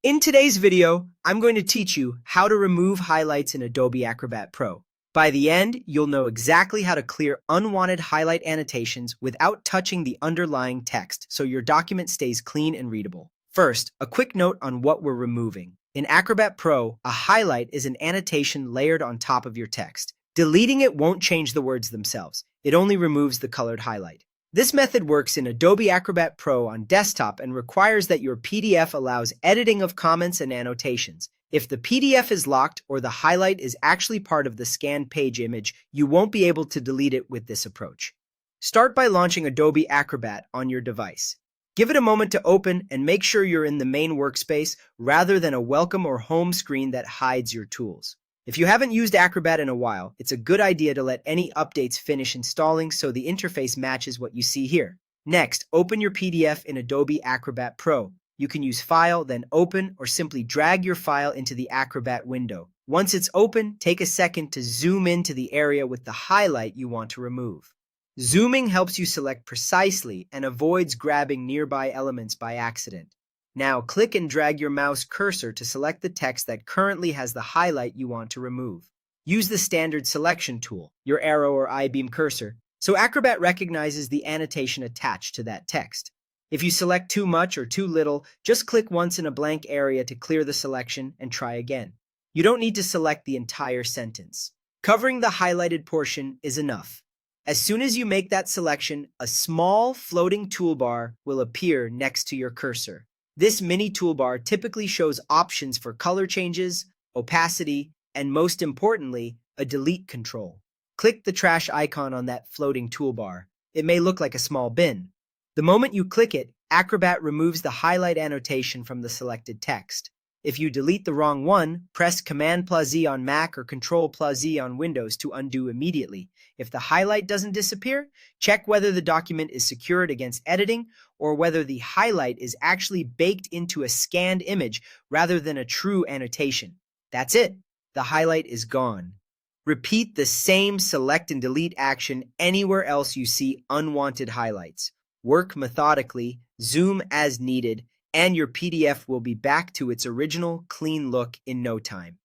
In today's video, I'm going to teach you how to remove highlights in Adobe Acrobat Pro. By the end, you'll know exactly how to clear unwanted highlight annotations without touching the underlying text so your document stays clean and readable. First, a quick note on what we're removing. In Acrobat Pro, a highlight is an annotation layered on top of your text. Deleting it won't change the words themselves. It only removes the colored highlight. This method works in Adobe Acrobat Pro on desktop and requires that your PDF allows editing of comments and annotations. If the PDF is locked or the highlight is actually part of the scanned page image, you won't be able to delete it with this approach. Start by launching Adobe Acrobat on your device. Give it a moment to open and make sure you're in the main workspace rather than a welcome or home screen that hides your tools. If you haven't used Acrobat in a while, it's a good idea to let any updates finish installing so the interface matches what you see here. Next, open your PDF in Adobe Acrobat Pro. You can use File, then Open, or simply drag your file into the Acrobat window. Once it's open, take a second to zoom into the area with the highlight you want to remove. Zooming helps you select precisely and avoids grabbing nearby elements by accident. Now, click and drag your mouse cursor to select the text that currently has the highlight you want to remove. Use the standard selection tool, your arrow or I-beam cursor, so Acrobat recognizes the annotation attached to that text. If you select too much or too little, just click once in a blank area to clear the selection and try again. You don't need to select the entire sentence. Covering the highlighted portion is enough. As soon as you make that selection, a small floating toolbar will appear next to your cursor. This mini toolbar typically shows options for color changes, opacity, and most importantly, a delete control. Click the trash icon on that floating toolbar. It may look like a small bin. The moment you click it, Acrobat removes the highlight annotation from the selected text. If you delete the wrong one, press Command+Z on Mac or Control+Z on Windows to undo immediately. If the highlight doesn't disappear, check whether the document is secured against editing or whether the highlight is actually baked into a scanned image rather than a true annotation. That's it. The highlight is gone. Repeat the same select and delete action anywhere else you see unwanted highlights. Work methodically, zoom as needed, and your PDF will be back to its original clean look in no time.